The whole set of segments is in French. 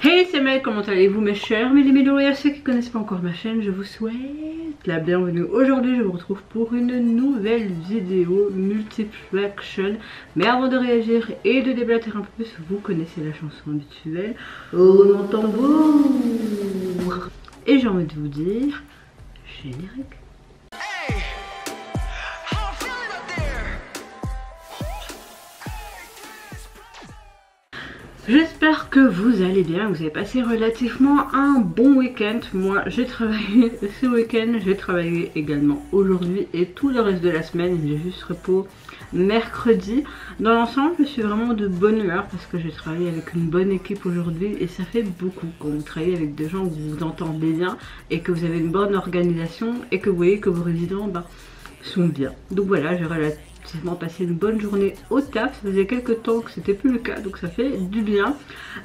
Hey c'est Mel, comment allez-vous mes chers Méli-Mélo, et à ceux qui ne connaissent pas encore ma chaîne, je vous souhaite la bienvenue. Aujourd'hui je vous retrouve pour une nouvelle vidéo multiple action. Mais avant de réagir et de déblater un peu plus, vous connaissez la chanson habituelle. Oh mon tambour. Et j'ai envie de vous dire, générique. J'espère que vous allez bien, vous avez passé relativement un bon week-end. Moi j'ai travaillé ce week-end, j'ai travaillé également aujourd'hui et tout le reste de la semaine. J'ai juste repos mercredi. Dans l'ensemble je suis vraiment de bonne humeur parce que j'ai travaillé avec une bonne équipe aujourd'hui. Et ça fait beaucoup quand vous travaillez avec des gens que vous vous entendez bien et que vous avez une bonne organisation et que vous voyez que vos résidents sont bien. Donc voilà, j'ai relativement passé une bonne journée au taf. Ça faisait quelques temps que c'était plus le cas, donc ça fait du bien.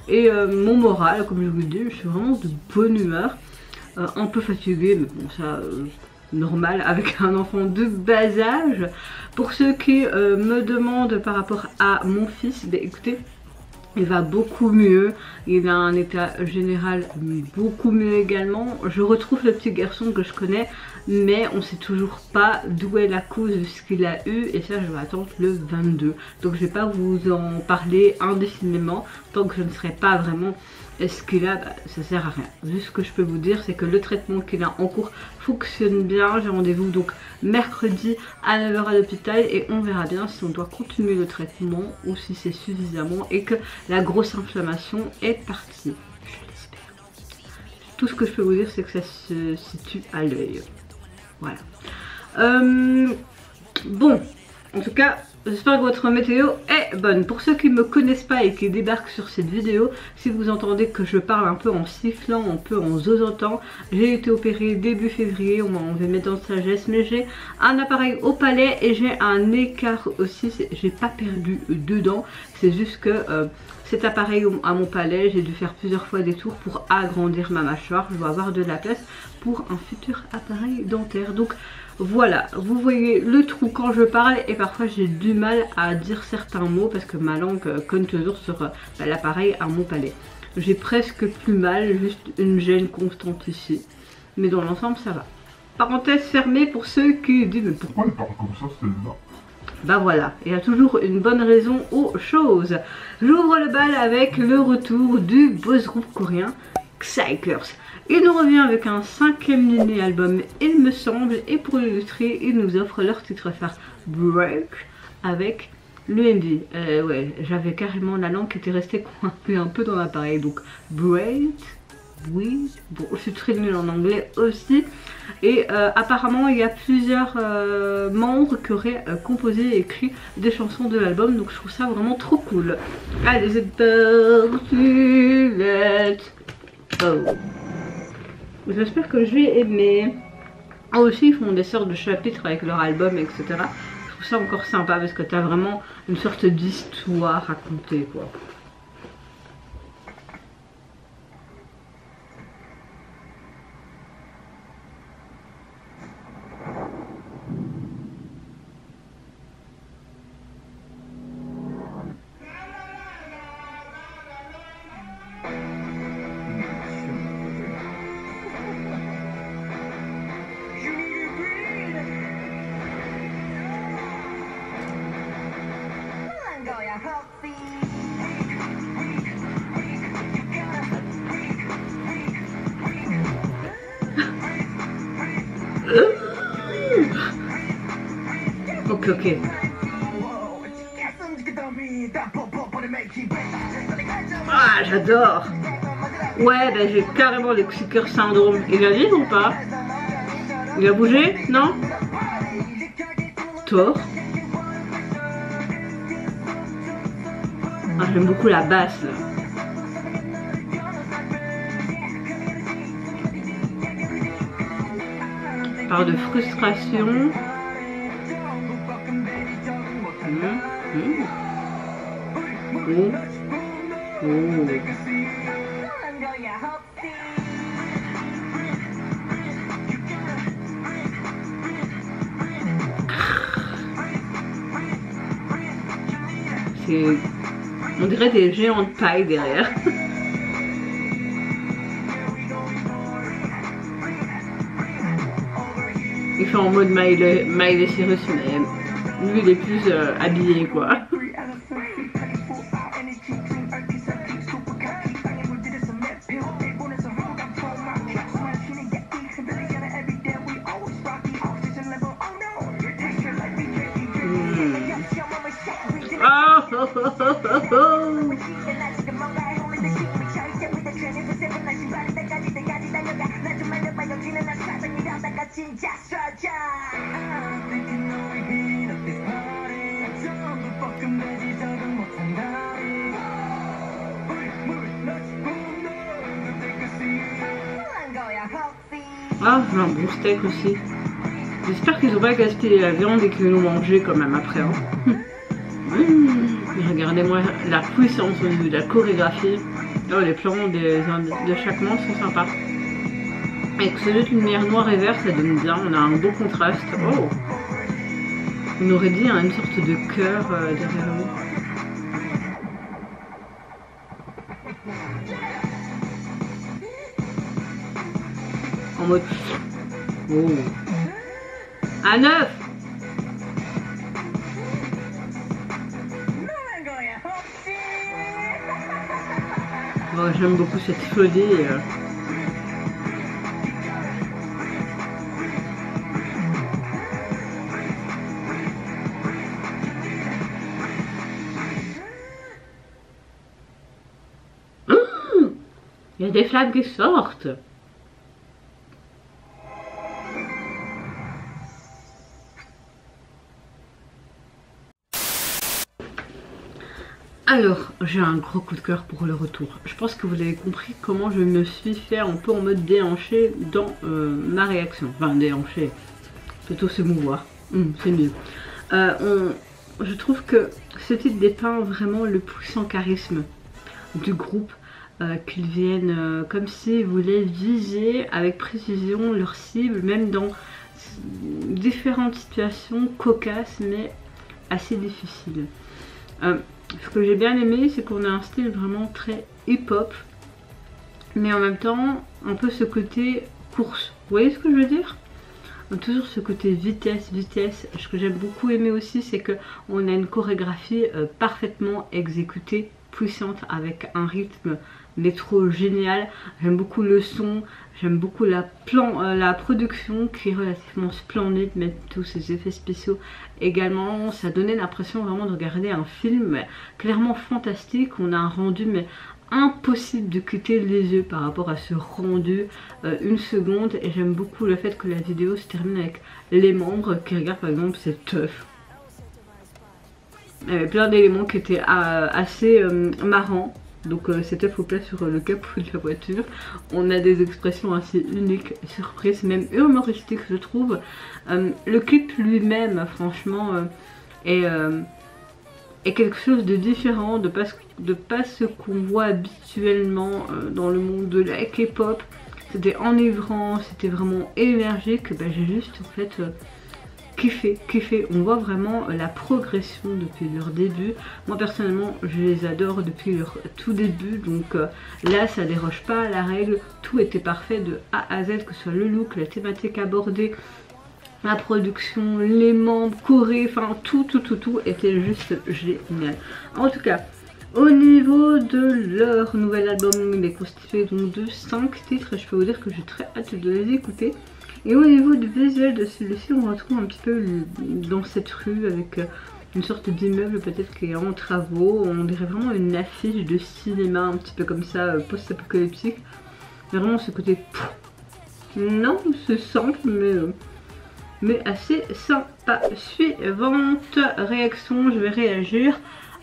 Et mon moral, comme je vous dis, je suis vraiment de bonne humeur. Un peu fatiguée, mais bon ça normal avec un enfant de bas âge. Pour ceux qui me demandent par rapport à mon fils, bah, écoutez, il va beaucoup mieux, il a un état général beaucoup mieux également. Je retrouve le petit garçon que je connais, mais on sait toujours pas d'où est la cause de ce qu'il a eu, et ça je vais attendre le 22. Donc je vais pas vous en parler indéfiniment tant que je ne serai pas vraiment ce qu'il a, ça sert à rien. Juste ce que je peux vous dire, c'est que le traitement qu'il a en cours fonctionne bien. J'ai rendez-vous donc mercredi à 9 h à l'hôpital et on verra bien si on doit continuer le traitement ou si c'est suffisamment et que la grosse inflammation est partie. Je l'espère. Tout ce que je peux vous dire, c'est que ça se situe à l'œil. Voilà. Bon, en tout cas, j'espère que votre météo est bonne. Pour ceux qui ne me connaissent pas et qui débarquent sur cette vidéo, si vous entendez que je parle un peu en sifflant, un peu en zozotant, j'ai été opérée début février, on m'a enlevé mes dents de sagesse, mais j'ai un appareil au palais et j'ai un écart aussi. J'ai pas perdu deux dents, c'est juste que cet appareil à mon palais, j'ai dû faire plusieurs fois des tours pour agrandir ma mâchoire. Je dois avoir de la place pour un futur appareil dentaire. Donc voilà, vous voyez le trou quand je parle et parfois j'ai du mal à dire certains mots parce que ma langue cogne toujours sur l'appareil à mon palais. J'ai presque plus mal, juste une gêne constante ici. Mais dans l'ensemble ça va. Parenthèse fermée pour ceux qui disent mais pourquoi il parle comme ça celle-là? Bah voilà, il y a toujours une bonne raison aux choses. J'ouvre le bal avec le retour du boss groupe coréen Xikers. Il nous revient avec un 5e mini-album, il me semble, et pour l'illustrer, ils nous offrent leur titre phare Break avec l'UMV. Ouais, j'avais carrément la langue qui était restée coincée un peu dans l'appareil, donc Break. Oui, bon, je suis très nulle en anglais aussi. Et apparemment, il y a plusieurs membres qui auraient composé et écrit des chansons de l'album. Donc je trouve ça vraiment trop cool. Allez, c'est parti, let's go. J'espère que je vais aimer. Ah aussi, ils font des sortes de chapitres avec leur album, etc. Je trouve ça encore sympa parce que tu as vraiment une sorte d'histoire racontée, quoi. Ok. Ah, j'adore. Ouais, bah j'ai carrément les Xikers syndrome. Il a dit ou pas? Il a bougé? Non? Thor. Ah, j'aime beaucoup la basse là. Part de frustration. On dirait des géants de paille derrière. Il fait en mode Miley Cyrus, mais lui il est plus habillé quoi. Ah, j'ai un bon steak aussi. J'espère qu'ils ont pas gaspillé la viande et qu'ils l'ont mangé quand même après. Hein. Regardez-moi la puissance au niveau de la chorégraphie. Oh, les plans de chaque membre sont sympas. Avec ce jeu de lumière noire et vert, ça donne bien. On a un beau contraste. Oh, on aurait dit une sorte de cœur derrière nous. En mode... Oh. À 9. Oh, j'aime beaucoup cette folie. Il y a des flammes qui sortent. Alors, j'ai un gros coup de cœur pour le retour. Je pense que vous avez compris comment je me suis fait un peu en mode déhanché dans ma réaction. Enfin, déhanché, plutôt se mouvoir. C'est mieux. Je trouve que ce titre dépeint vraiment le puissant charisme du groupe. Qu'ils viennent comme s'ils voulaient viser avec précision leur cible, même dans différentes situations cocasses mais assez difficiles. Ce que j'ai bien aimé, c'est qu'on a un style vraiment très hip-hop, mais en même temps un peu ce côté course. Vous voyez ce que je veux dire? Toujours ce côté vitesse. Ce que j'aime beaucoup aimer aussi, c'est qu'on a une chorégraphie parfaitement exécutée, puissante, avec un rythme métro génial. J'aime beaucoup le son, j'aime beaucoup la production qui est relativement splendide, mais tous ces effets spéciaux également. Ça donnait l'impression vraiment de regarder un film clairement fantastique. On a un rendu mais impossible de quitter les yeux par rapport à ce rendu une seconde. Et j'aime beaucoup le fait que la vidéo se termine avec les membres qui regardent par exemple cette teuf. Il y avait plein d'éléments qui étaient assez marrants. Donc cette œuf au plat sur le capot de la voiture. On a des expressions assez uniques, surprises, même humoristiques je trouve. Le clip lui-même franchement est quelque chose de différent, de pas ce qu'on voit habituellement dans le monde de la K-pop. C'était enivrant, c'était vraiment énergique. J'ai juste en fait kiffé. On voit vraiment la progression depuis leur début. Moi personnellement je les adore depuis leur tout début, donc là ça déroge pas à la règle. Tout était parfait de A à Z, que ce soit le look, la thématique abordée, la production, les membres, choré, enfin tout était juste génial. En tout cas, au niveau de leur nouvel album, il est constitué donc de 5 titres et je peux vous dire que j'ai très hâte de les écouter. Et au niveau du visuel de celui-ci, on retrouve un petit peu dans cette rue avec une sorte d'immeuble peut-être qui est en travaux. On dirait vraiment une affiche de cinéma un petit peu comme ça, post-apocalyptique. Vraiment ce côté... Non, c'est simple mais assez sympa. Suivante réaction, je vais réagir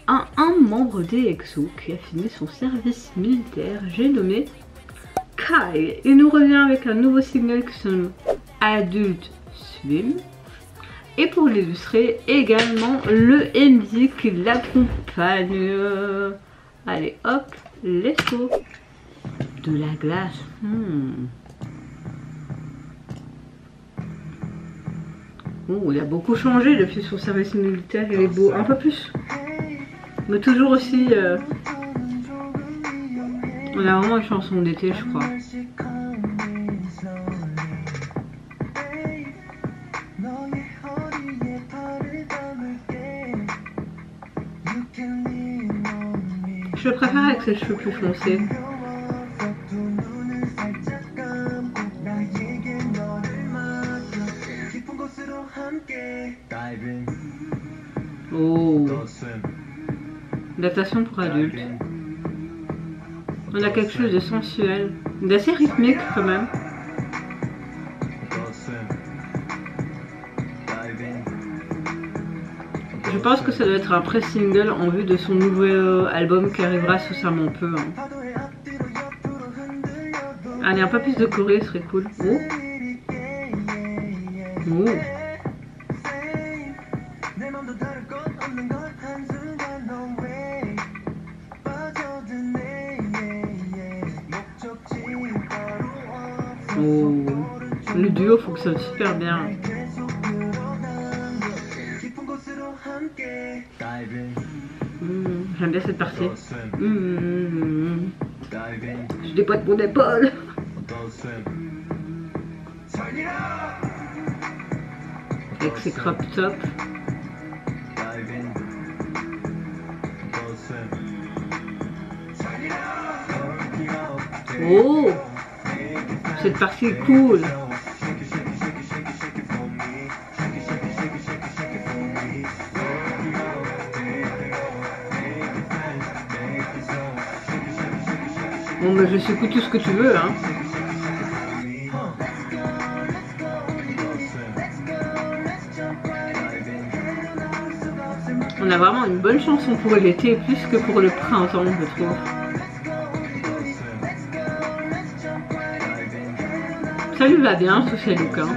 à un membre des EXO qui a fini son service militaire. J'ai nommé Kai. Il nous revient avec un nouveau single qui se nomme Adult Swim. Et pour l'illustrer, également le MD qui l'accompagne. Allez hop, let's go. De la glace. Oh, il a beaucoup changé depuis son service militaire. Il est beau, un peu plus. Mais toujours aussi... On a vraiment une chanson d'été, je crois. Je le préfère avec ses cheveux plus foncés. Oh, natation pour adultes. On a quelque chose de sensuel, d'assez rythmique quand même. Je pense que ça doit être un pré-single en vue de son nouveau album qui arrivera sous sa main peu. Hein. Allez, un peu plus de choré serait cool. Oh. Oh. Oh. Le duo fonctionne super bien. J'aime bien cette partie. Je dépote mon épaule. Avec ses crop tops. Oh, cette partie est cool. Bon, mais je secoue tout ce que tu veux, hein. On a vraiment une bonne chanson pour l'été, plus que pour le printemps, je trouve. Ça lui va bien, sous ses looks, hein.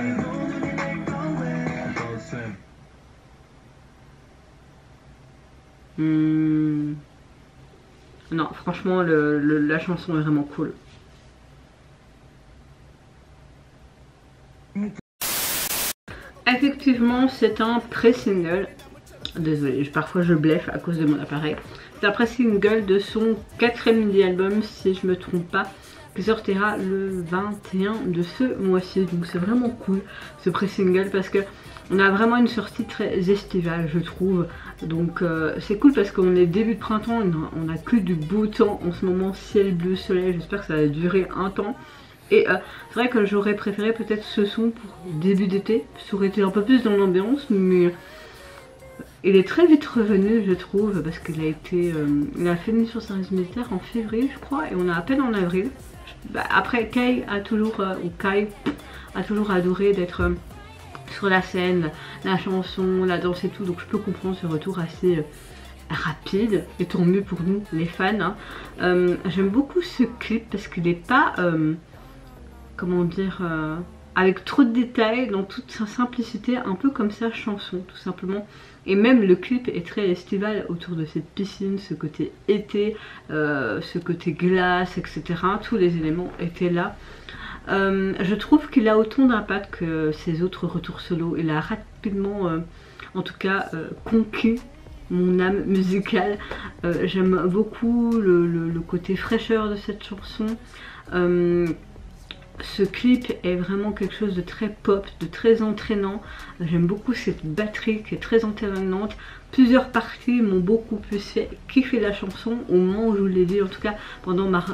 Non, franchement, la chanson est vraiment cool. Effectivement, c'est un pré-single. Désolée, parfois je bleffe à cause de mon appareil. C'est un pré-single de son 4e mini-album, si je me trompe pas, qui sortira le 21 de ce mois-ci. Donc c'est vraiment cool ce pré-single parce que on a vraiment une sortie très estivale, je trouve. Donc c'est cool parce qu'on est début de printemps, on a que du beau temps en ce moment, ciel bleu, soleil. J'espère que ça va durer un temps. Et c'est vrai que j'aurais préféré peut-être ce son pour début d'été. Ça aurait été un peu plus dans l'ambiance, mais il est très vite revenu, je trouve, parce qu'il a été, il a fini sur service militaire en février, je crois, et on a à peine en avril. Après, Kai a toujours adoré d'être sur la scène, la chanson, la danse et tout, donc je peux comprendre ce retour assez rapide, et tant mieux pour nous les fans. Hein. J'aime beaucoup ce clip parce qu'il n'est pas, comment dire, avec trop de détails, dans toute sa simplicité, un peu comme sa chanson tout simplement. Et même le clip est très estival autour de cette piscine, ce côté été, ce côté glace, etc. Tous les éléments étaient là. Je trouve qu'il a autant d'impact que ses autres retours solo. Il a rapidement, en tout cas, conquis mon âme musicale. J'aime beaucoup le côté fraîcheur de cette chanson. Ce clip est vraiment quelque chose de très pop, de très entraînant. J'aime beaucoup cette batterie qui est très entraînante. Plusieurs parties m'ont beaucoup plus fait kiffer la chanson au moment où je vous l'ai dit, en tout cas pendant ma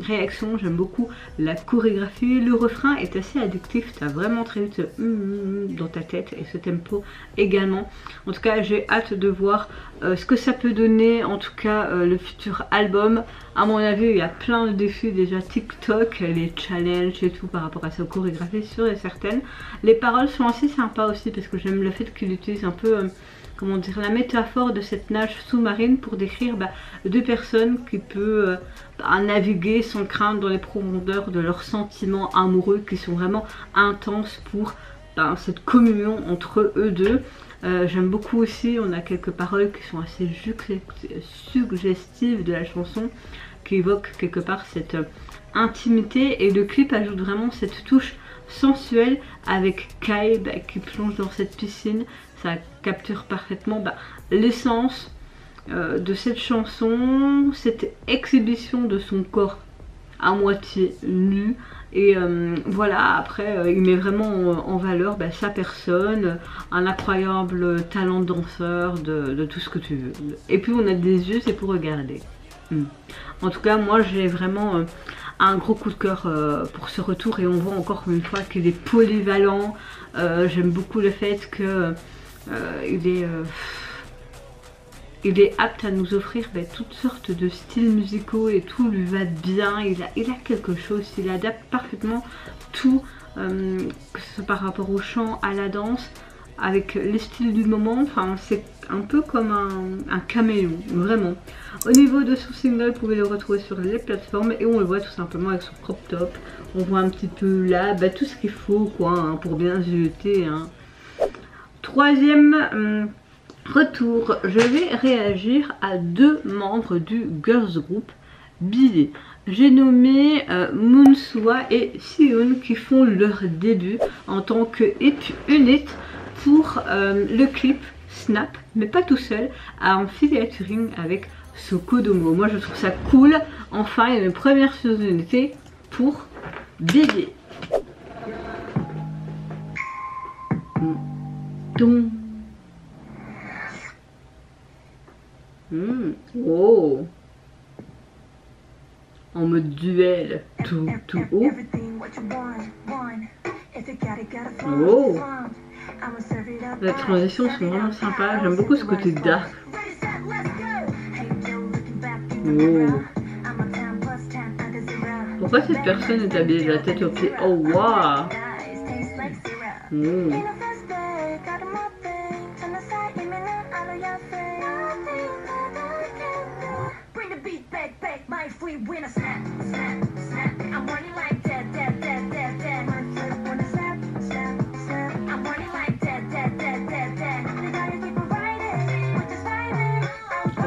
réaction. J'aime beaucoup la chorégraphie, le refrain est assez addictif, t'as vraiment très vite dans ta tête, et ce tempo également. En tout cas j'ai hâte de voir ce que ça peut donner, en tout cas le futur album. À mon avis il y a plein de défis déjà TikTok, les challenges et tout par rapport à sa chorégraphie sûre et certaine. Les paroles sont assez sympas aussi parce que j'aime le fait qu'il utilise un peu comment dire, la métaphore de cette nage sous-marine pour décrire deux personnes qui peuvent naviguer sans crainte dans les profondeurs de leurs sentiments amoureux qui sont vraiment intenses pour cette communion entre eux deux. J'aime beaucoup aussi, on a quelques paroles qui sont assez suggestives de la chanson, qui évoquent quelque part cette intimité, et le clip ajoute vraiment cette touche sensuelle avec Kai qui plonge dans cette piscine. Ça capture parfaitement l'essence de cette chanson, cette exhibition de son corps à moitié nu. Et voilà, après il met vraiment en valeur sa personne, un incroyable talent de danseur, de tout ce que tu veux. Et puis on a des yeux, c'est pour regarder. En tout cas, moi j'ai vraiment un gros coup de cœur pour ce retour, et on voit encore une fois qu'il est polyvalent. J'aime beaucoup le fait que il est apte à nous offrir toutes sortes de styles musicaux, et tout lui va bien. Il a quelque chose, il adapte parfaitement tout, que ce soit par rapport au chant, à la danse, avec les styles du moment. Enfin, c'est un peu comme un caméléon, vraiment. Au niveau de son single, vous pouvez le retrouver sur les plateformes, et on le voit tout simplement avec son crop top. On voit un petit peu là tout ce qu'il faut quoi, hein, pour bien se jeter. Hein. Troisième retour, je vais réagir à 2 membres du girls group Billy. J'ai nommé Moonsua et Sion, qui font leur début en tant que unit pour le clip Snap, mais pas tout seul, en featuring avec Sokodomo. Moi je trouve ça cool, enfin il y a une première sous-unité pour Billy. Oh, en mode duel, tout haut. Oh, les transitions sont vraiment sympas. J'aime beaucoup ce côté dark. Oh. Pourquoi cette personne est habillée de la tête aux pieds? Oh waouh.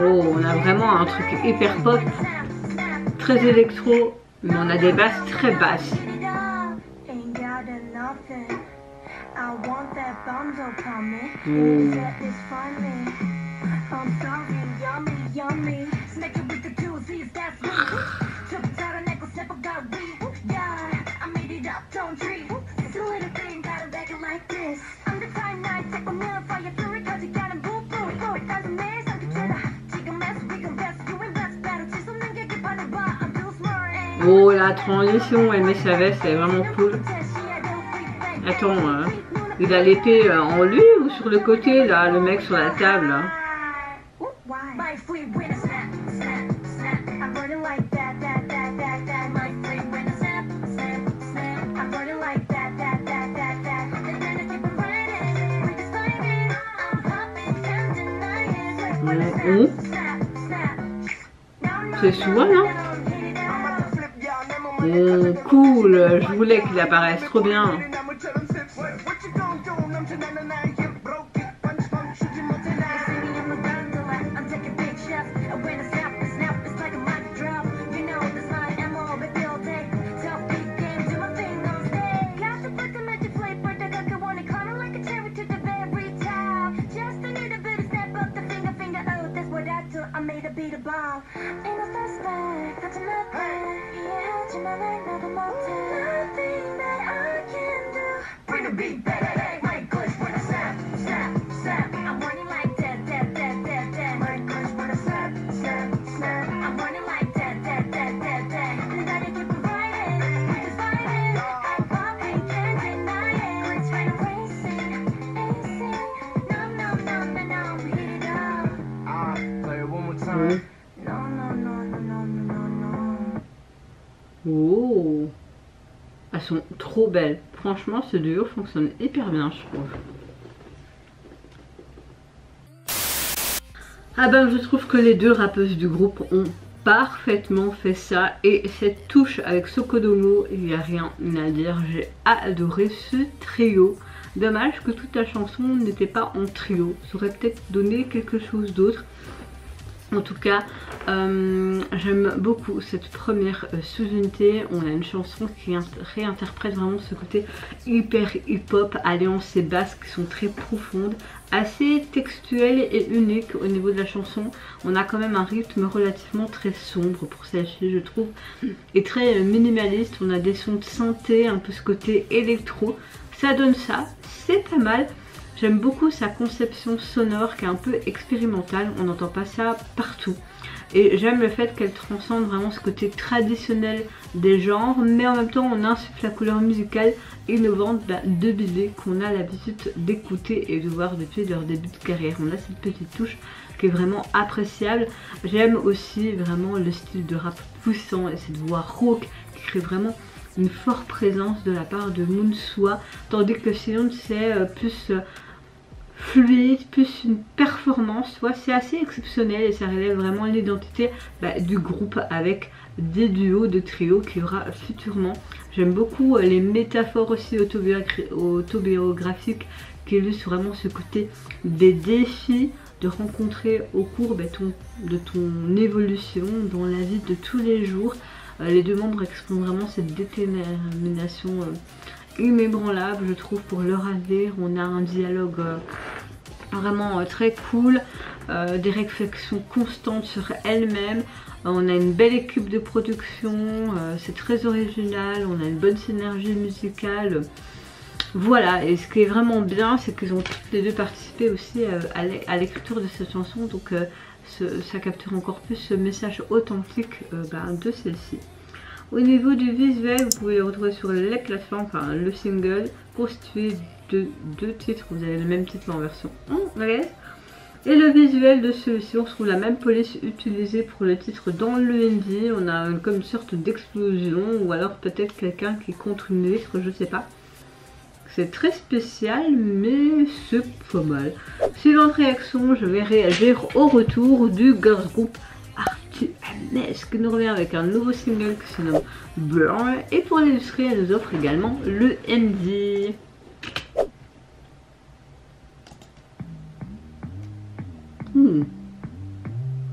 Oh, on a vraiment un truc hyper pop, très électro, mais on a des basses très basses. Oh, la transition Aimé Chavez, c'est vraiment cool. Attends, il a l'épée en lui ou sur le côté là, le mec sur la table là. C'est souvent hein. Oh, cool, je voulais qu'il apparaisse, trop bien. Oh, elles sont trop belles. Franchement, ce duo fonctionne hyper bien, je trouve. Ah ben, je trouve que les 2 rappeuses du groupe ont parfaitement fait ça. Et cette touche avec Sokodomo, il n'y a rien à dire. J'ai adoré ce trio. Dommage que toute la chanson n'était pas en trio. Ça aurait peut-être donné quelque chose d'autre. En tout cas, j'aime beaucoup cette première sous-unité. On a une chanson qui réinterprète vraiment ce côté hyper hip-hop, alliant ces basses qui sont très profondes, assez textuelles et uniques au niveau de la chanson. On a quand même un rythme relativement très sombre pour celle-ci, je trouve, et très minimaliste. On a des sons de synthé, un peu ce côté électro. Ça donne ça, c'est pas mal. J'aime beaucoup sa conception sonore qui est un peu expérimentale, on n'entend pas ça partout. Et j'aime le fait qu'elle transcende vraiment ce côté traditionnel des genres, mais en même temps on insuffle la couleur musicale innovante de BB qu'on a l'habitude d'écouter et de voir depuis leur début de carrière. On a cette petite touche qui est vraiment appréciable. J'aime aussi vraiment le style de rap puissant et cette voix rauque qui crée vraiment une forte présence de la part de Moonswa, tandis que sinon c'est plus fluide, plus une performance, c'est assez exceptionnel et ça relève vraiment l'identité du groupe avec des duos de trio qu'il y aura futurement. J'aime beaucoup les métaphores aussi autobiographiques qui illustrent vraiment ce côté des défis de rencontrer au cours de ton évolution dans la vie de tous les jours. Les deux membres expriment vraiment cette détermination inébranlable, je trouve, pour leur avenir. On a un dialogue vraiment très cool, des réflexions constantes sur elle-même. On a une belle équipe de production, c'est très original, on a une bonne synergie musicale. Voilà, et ce qui est vraiment bien, c'est qu'ils ont toutes les deux participé aussi à l'écriture de cette chanson, donc ça capture encore plus ce message authentique de celle-ci. Au niveau du visuel, vous pouvez le retrouver sur les plateformes, enfin le single, constitué de 2 titres, vous avez le même titre en version anglaise. Et le visuel de celui-ci, on retrouve la même police utilisée pour le titre dans le hindi. On a comme une sorte d'explosion, ou alors peut-être quelqu'un qui est contre une vitre, je sais pas. C'est très spécial, mais c'est pas mal. Suivante réaction, je vais réagir au retour du girls group RTMS qui nous revient avec un nouveau single qui se nomme Burn. Et pour l'illustrer, elle nous offre également le MD.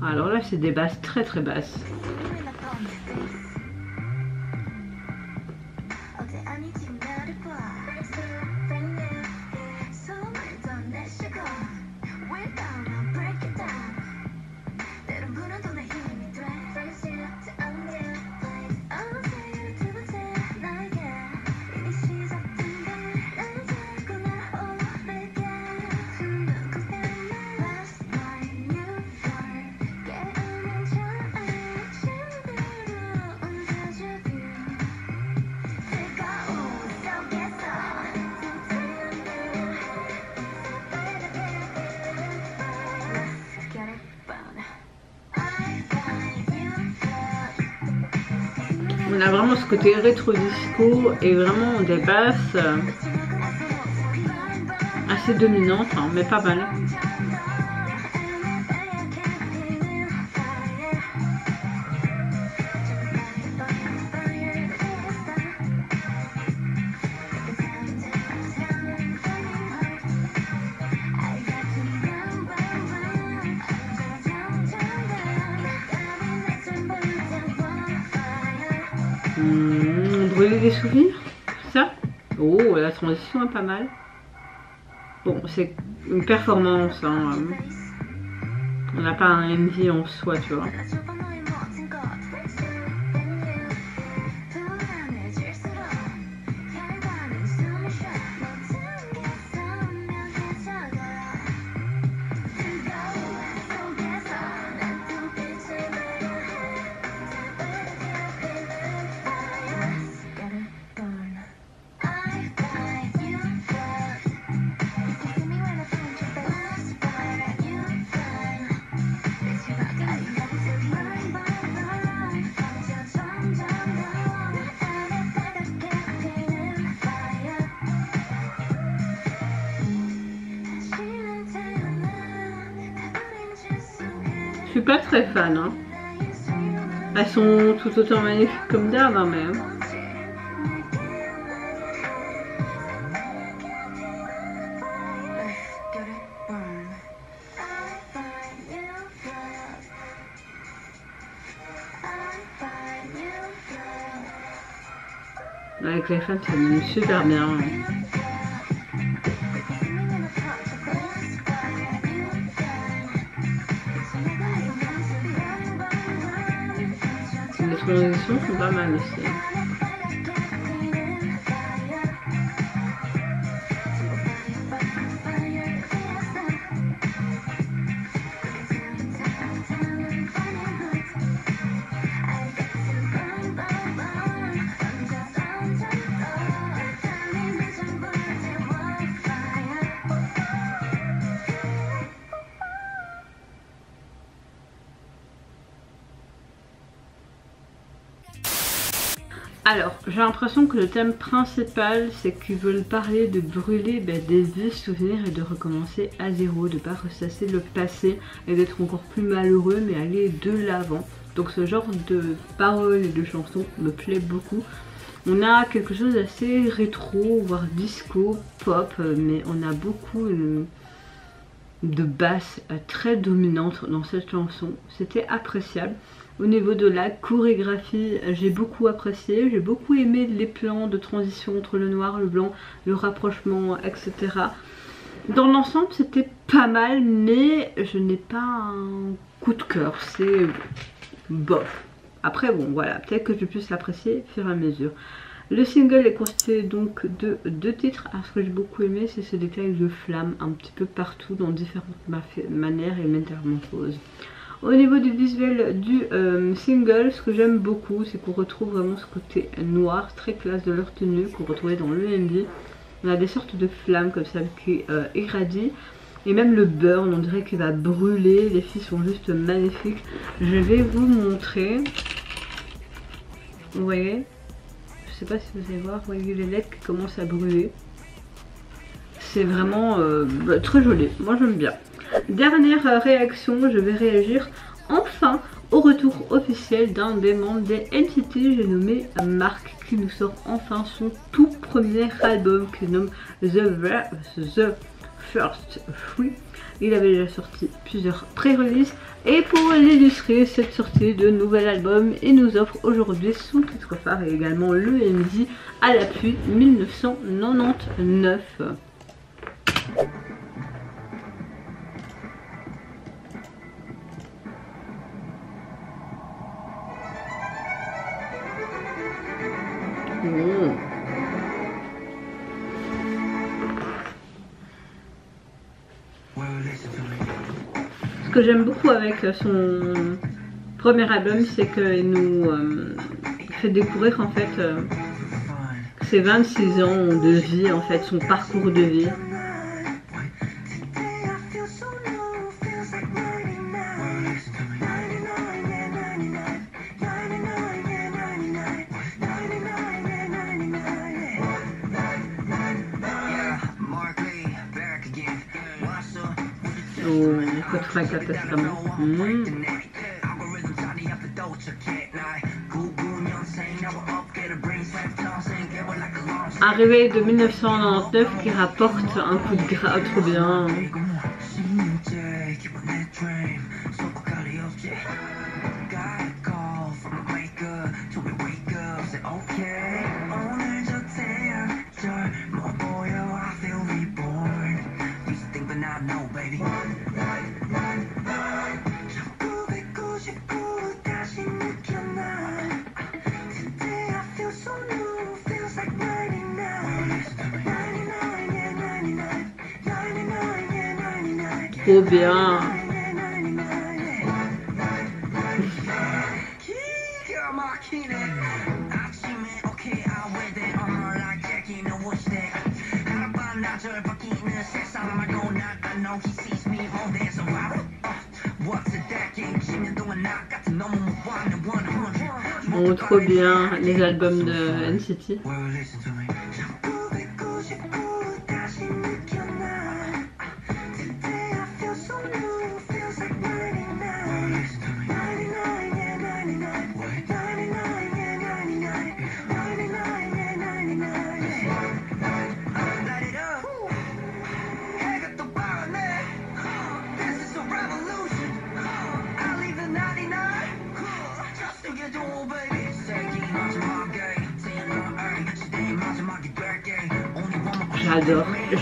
Alors là, c'est des basses très très basses. On a vraiment ce côté rétro disco et vraiment des basses assez dominantes, mais pas mal. Brûler des souvenirs, ça. Oh, la transition est pas mal. Bon, c'est une performance, hein. On n'a pas un MV en soi, tu vois. Je suis pas très fan, hein. Elles sont tout autant magnifiques comme d'hab, hein, mais... Avec les femmes, ça me super bien. Hein. Les transitions sont pas mal aussi. Alors, j'ai l'impression que le thème principal, c'est qu'ils veulent parler de brûler des vieux souvenirs et de recommencer à zéro, de ne pas ressasser le passé et d'être encore plus malheureux, mais aller de l'avant. Donc ce genre de paroles et de chansons me plaît beaucoup. On a quelque chose d'assez rétro, voire disco, pop, mais on a beaucoup de basses très dominantes dans cette chanson. C'était appréciable. Au niveau de la chorégraphie, j'ai beaucoup apprécié, j'ai beaucoup aimé les plans de transition entre le noir, le blanc, le rapprochement, etc. Dans l'ensemble, c'était pas mal, mais je n'ai pas un coup de cœur, c'est bof. Après bon voilà, peut-être que je puisse l'apprécier au fur et à mesure. Le single est constitué donc de 2 titres. Alors ce que j'ai beaucoup aimé, c'est ce détail de flamme un petit peu partout dans différentes manières et métamorphoses. Au niveau du visuel du single, ce que j'aime beaucoup, c'est qu'on retrouve vraiment ce côté noir, très classe de leur tenue, qu'on retrouvait dans l'EMV. On a des sortes de flammes comme ça qui irradient. Et même le burn, on dirait qu'il va brûler. Les filles sont juste magnifiques. Je vais vous montrer. Vous voyez? Je sais pas si vous allez voir, vous voyez les lettres qui commencent à brûler. C'est vraiment très joli, moi j'aime bien. Dernière réaction, je vais réagir enfin au retour officiel d'un des membres des NCT, j'ai nommé Mark, qui nous sort enfin son tout premier album qui se nomme The First Free. Il avait déjà sorti plusieurs pré-releases et pour l'illustrer cette sortie de nouvel album, il nous offre aujourd'hui son titre phare et également le MD à l'appui 1999. Ce que j'aime beaucoup avec son premier album, c'est qu'il nous fait découvrir en fait ses 26 ans de vie, en fait, son parcours de vie. Oh, 84 Testaments. Un réveil de 1999 qui rapporte un coup de gras trop bien. Trop bien. Bon, trop bien les albums de NCT.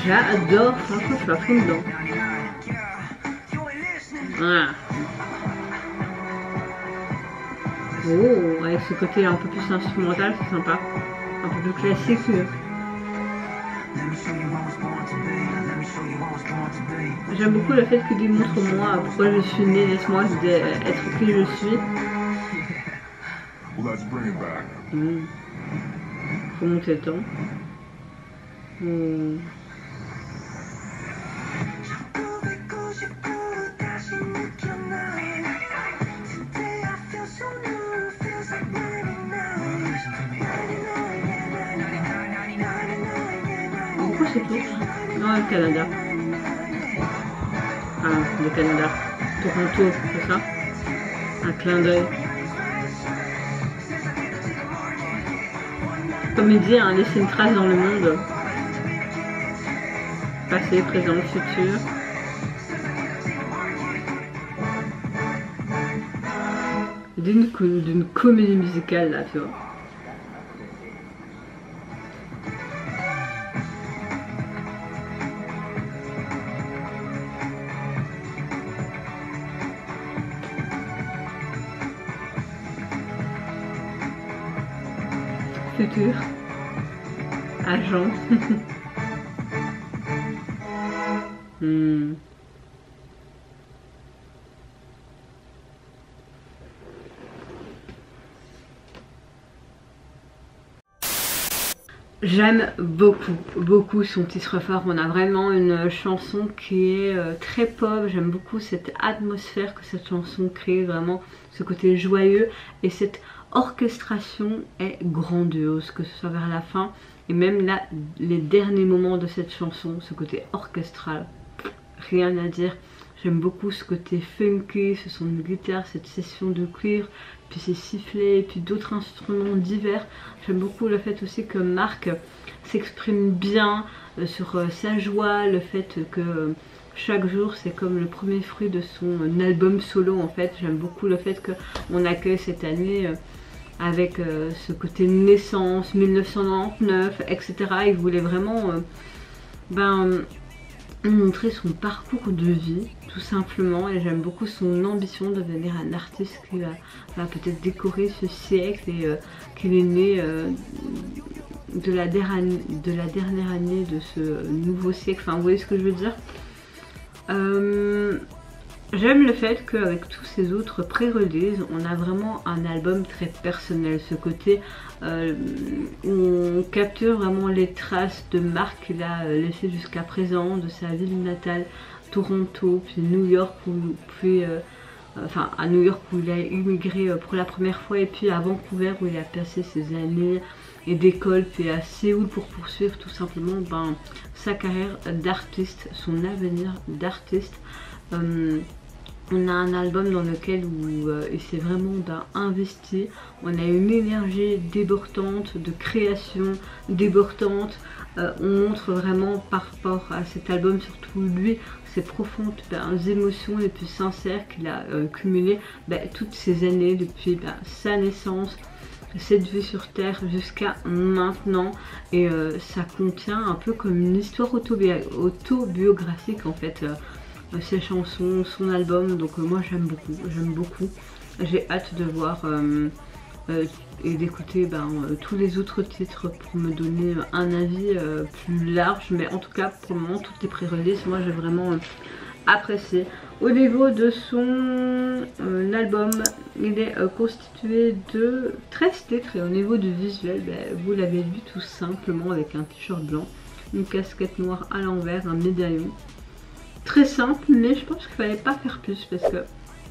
J'adore, franchement je suis à fond dedans. Voilà. Oh, avec ce côté un peu plus instrumental, c'est sympa. Un peu plus classique. J'aime beaucoup le fait qu'il démontre-moi pourquoi je suis née, laisse-moi être qui je suis. Faut monter le temps. c'est tout. Non, le Canada. Ah, le Canada. Toronto, c'est ça? Un clin d'œil. Comme il dit, hein, laisser une trace dans le monde. Passé, présent, futur. D'une comédie musicale là, tu vois. Futur. Agent. J'aime beaucoup son titre phare. On a vraiment une chanson qui est très pop. J'aime beaucoup cette atmosphère que cette chanson crée, vraiment ce côté joyeux. Et cette orchestration est grandiose, que ce soit vers la fin et même là, les derniers moments de cette chanson, ce côté orchestral, rien à dire. J'aime beaucoup ce côté funky, ce son de guitare, cette session de cuivre, puis ces sifflets, et puis d'autres instruments divers. J'aime beaucoup le fait aussi que Marc s'exprime bien sur sa joie, le fait que chaque jour c'est comme le premier fruit de son album solo en fait. J'aime beaucoup le fait qu'on accueille cette année avec ce côté naissance, 1999, etc. Il voulait vraiment montrer son parcours de vie tout simplement, et j'aime beaucoup son ambition de devenir un artiste qui va peut-être décorer ce siècle, et qu'il est né de la dernière année de ce nouveau siècle. Enfin, vous voyez ce que je veux dire. J'aime le fait qu'avec tous ces autres pré-releases, on a vraiment un album très personnel. Ce côté où on capture vraiment les traces de Marc qu'il a laissées jusqu'à présent, de sa ville natale, Toronto, puis New York, à New York où il a immigré pour la première fois, et puis à Vancouver où il a passé ses années et d'école, puis à Séoul pour poursuivre tout simplement sa carrière d'artiste, son avenir d'artiste. On a un album dans lequel il s'est vraiment investi. On a une énergie débordante, de création débordante. On montre vraiment par rapport à cet album, surtout lui, ces profondes émotions les plus sincères qu'il a cumulées toutes ces années depuis sa naissance, cette vie sur terre jusqu'à maintenant. Et ça contient un peu comme une histoire autobiographique en fait. Ses chansons, son album, donc moi j'aime beaucoup. J'ai hâte de voir et d'écouter tous les autres titres pour me donner un avis plus large, mais en tout cas pour le moment toutes les pré-releases, moi j'ai vraiment apprécié. Au niveau de son album, il est constitué de 13 titres, et au niveau du visuel, vous l'avez vu tout simplement avec un t-shirt blanc, une casquette noire à l'envers, un médaillon. Très simple, mais je pense qu'il fallait pas faire plus, parce que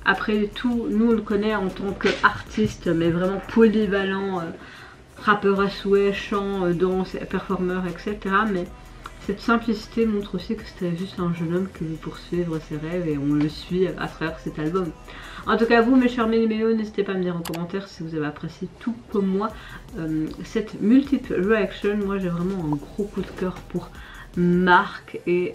après tout, nous on le connaît en tant qu'artiste, mais vraiment polyvalent, rappeur à souhait, chant, danse, performeur, etc. Mais cette simplicité montre aussi que c'était juste un jeune homme qui veut poursuivre ses rêves, et on le suit à travers cet album. En tout cas, vous mes chers méliméos, n'hésitez pas à me dire en commentaire si vous avez apprécié tout comme moi cette multiple reaction. Moi j'ai vraiment un gros coup de cœur pour Marc, et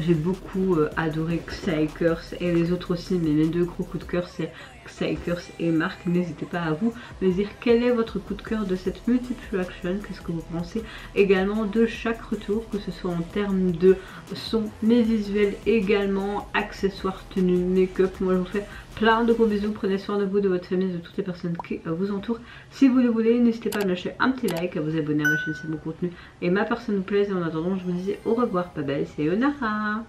j'ai beaucoup adoré Xikers et les autres aussi, mais mes deux gros coups de cœur c'est Xikers et Marc. N'hésitez pas à vous me dire quel est votre coup de cœur de cette multiple action, qu'est-ce que vous pensez également de chaque retour, que ce soit en termes de son, mais visuel également, accessoires, tenues, make-up. Moi je vous fais plein de gros bisous, prenez soin de vous, de votre famille, de toutes les personnes qui vous entourent. Si vous le voulez, n'hésitez pas à me lâcher un petit like, à vous abonner à ma chaîne si mon contenu et ma personne vous plaise. Et en attendant, je vous dis au revoir, bye bye, sayonara.